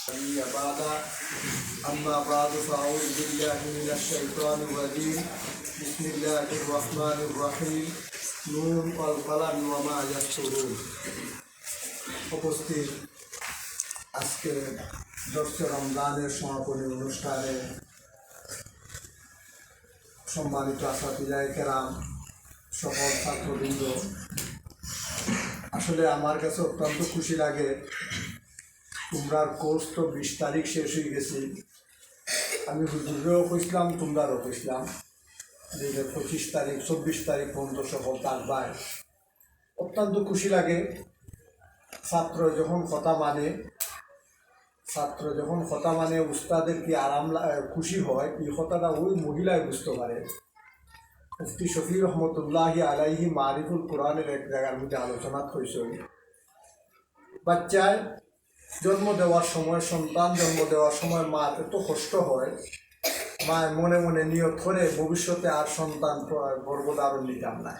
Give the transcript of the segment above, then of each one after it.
بعد أما بعد فأعوذ بالله من الشيطان الرجيم بسم الله الرحمن الرحيم نون والقلم وما يسطرون। উপস্থিত আজকে 10 রমজানের সমাপনী অনুষ্ঠানে সম্মানিত আসাতিজায়ে কেরাম, সকল ছাত্রবৃন্দ, আসলে আমার কাছে অত্যন্ত খুশি লাগে। তোমরার কোর্স তো 20 তারিখ শেষ হয়ে গেছে। আমি হুজুরেও কইছিলাম, তোমরাও কইছিলাম যে 25 তারিখ 24 তারিখ পর্যন্ত সকল থাকবায়। অত্যন্ত খুশি লাগে। ছাত্র যখন কথা মানে উস্তাদের কি আরাম খুশি হয়, এই কথাটা ওই মহিলায় বুঝতে পারে। মুফতি শফি রহমতুল্লাহি আলাইহি মারিফুল কোরআনের এক জায়গার মধ্যে আলোচনা করেছে, বাচ্চায় জন্ম দেওয়ার সময়, সন্তান জন্ম দেওয়ার সময় মার এত কষ্ট হয়, মা মনে মনে নিয়ত করে ভবিষ্যতে আর সন্তান গর্ভধারণ নিতাম না।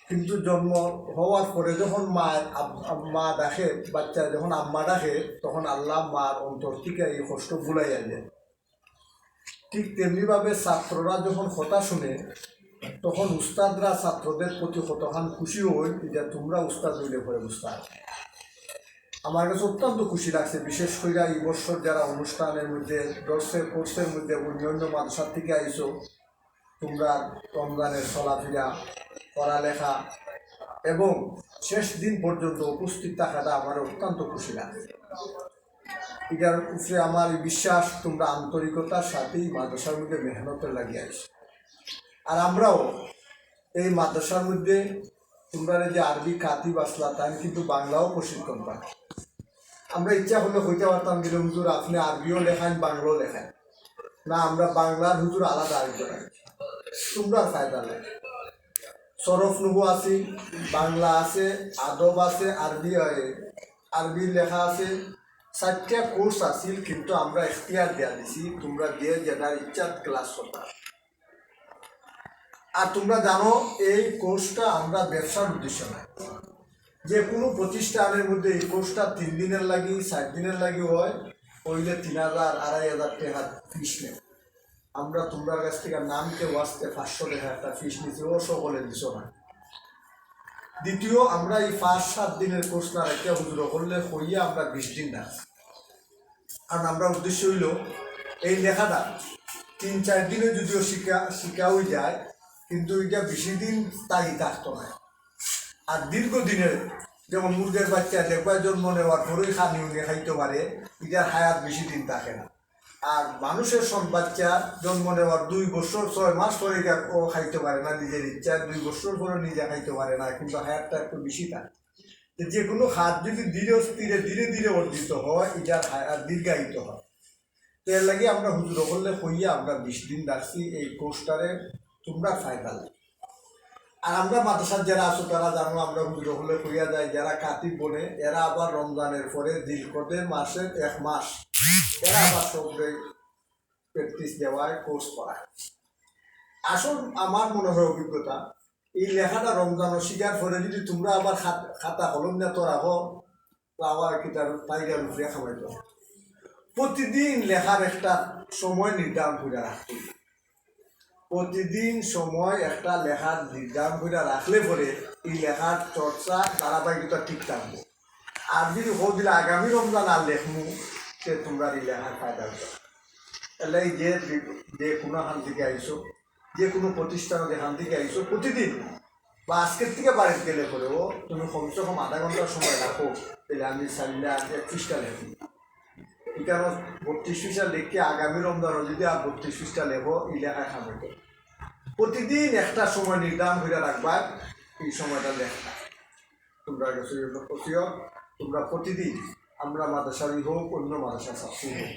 কিন্তু জন্ম হওয়ার পরে যখন মা ডাকে, বাচ্চা যখন আম্মা ডাকে, তখন আল্লাহ মার অন্তর থেকে এই কষ্ট ভুলাইয়া যায়। ঠিক তেমনিভাবে ছাত্ররা যখন কথা শুনে, তখন উস্তাদরা ছাত্রদের প্রতি কতখান খুশি হই যে তোমরা উস্তাদ হইলে পরে উস্তাদ। আমার কাছে অত্যন্ত খুশি লাগছে, বিশেষ করে এই বছর যারা অনুষ্ঠানের মধ্যে কোর্সের মধ্যে অন্যান্য মাদ্রাসার থেকে আইসো, তোমরা রমজানের চলাফেরা, পড়ালেখা এবং শেষ দিন পর্যন্ত উপস্থিত থাকাটা আমার অত্যন্ত খুশি লাগছে। এটার উপরে আমার বিশ্বাস তোমরা আন্তরিকতার সাথেই মাদ্রাসার মধ্যে মেহনতের লাগিয়ে আসো। আর আমরাও এই মাদ্রাসার মধ্যে তোমরা যে আরবি কাতিব আসলা, তাই কিন্তু বাংলাও প্রশিক্ষণ পাই। আমরা ইচ্ছা হলে হইতে পারতাম যে হুজুর আপনি আরবিও লেখান, বাংলাও লেখান না, আমরা বাংলার হুজুর আলাদা আরবি রাখি, তোমরা ফায়দা লাগে। সরফ নুহু আছি, বাংলা আছে, আদব আছে, আরবি লেখা আছে, 4টা কোর্স আছিল, কিন্তু আমরা এখতিয়ার দেওয়া দিছি তোমরা দিয়ে যেটা ইচ্ছা ক্লাস করতা। আর তোমরা জানো এই কোর্সটা আমরা ব্যবসার উদ্দেশ্য নয়। যে কোনো প্রতিষ্ঠানের মধ্যে এই কোর্সটা 3 দিনের লাগি 4 দিনের লাগি হয়, ওইলে 3000 2500 টাকা ফিস নেই। আমরা তোমরা কাছ থেকে নামকে ওয়াসতে 500 টাকা একটা ফিস নিচ্ছি, ও সকলে দিছ না। দ্বিতীয়, আমরা এই 5-7 দিনের কোর্স না রেখে হুজুর করলে হইয়া আমরা 20 দিন না। কারণ আমরা উদ্দেশ্য হইল এই লেখাটা 3-4 দিনে যদিও শিখাও যায়, কিন্তু এটা বেশি দিন তাই থাকতো না। আর দীর্ঘদিনের, যেমন মুরগের বাচ্চা দেখবার জন্ম নেওয়ার পরেই খানি উনি খাইতে পারে, এটার হায়াত বেশি দিন থাকে না। আর মানুষের বাচ্চা জন্ম নেওয়ার 2 বছর 6 মাস পরে ও খাইতে পারে না নিজের ইচ্ছা, 2 বছর পরে নিজে খাইতে পারে না, কিন্তু হায়াতটা একটু বেশি থাকে। যে কোনো হাত যদি ধীরে ধীরে অর্জিত হয়, এটার হায়াত দীর্ঘায়িত হয়। তো এর লাগে আমরা হুজুর করলে কইয়া আমরা 20 দিন রাখছি এই কোর্সটারে, তোমরা ফায়দা লাগে। আর আমরা মাদ্রাসার যারা আছো তারা জানো, আমরা হুজুর হলে কইয়া যায় যারা কাতিব বনে, এরা আবার রমজানের পরে দিলকদের মাসের 1 মাস এরা আবার সবরে প্র্যাকটিস দেওয়ায় কোর্স করায়। আসল আমার মনে হয় অভিজ্ঞতা, এই লেখাটা রমজান শিকার পরে যদি তোমরা আবার খাতা কলম না তো রাখো, আবার কিতার টাইগার উপরে খাওয়াইতো। প্রতিদিন লেখার একটা সময় নির্ধারণ করে রাখতে, প্রতিদিন সময় একটা লেখার নির্ধারণ করে রাখলে পরে এই লেখার চর্চা ধারাবাহিকতা ঠিক থাকবে। আর যদি হোক দিলে আগামী রমজান আর লেখমু, সে তোমরা এই লেখার ফায়দা হতো। তাহলে যে কোনো হান থেকে আইসো, যে কোনো প্রতিষ্ঠানে যেখান থেকে আইসো, প্রতিদিন বা আজকের থেকে বাড়িতে গেলে পরেও তুমি কমসে কম আধা ঘন্টার সময় রাখো, তাহলে আমি চাইলে আজকে 30টা লেখি। এখানে 32 পৃষ্ঠা লিখে আগামী রমজানও যদি আর 32 পৃষ্ঠা লেখো, এই লেখায় খাবে। প্রতিদিন একটা সময় নির্ধারণ করে রাখবা, এই সময়টা লেখা তোমরা তোমরা প্রতিদিন, আমরা মাদ্রাসারই হোক অন্য মাদ্রাসা ছাত্রী হোক,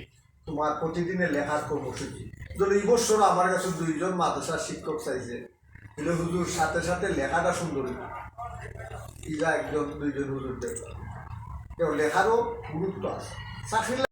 তোমার প্রতিদিনের লেখার কর্মসূচি। ধরো এই বছর আমার কাছে 2 জন মাদ্রাসার শিক্ষক চাইছে, কিন্তু হুজুর সাথে সাথে লেখাটা সুন্দর, ইরা 1-2 জন হুজুর দেখবে, লেখারও গুরুত্ব আছে। চাকরি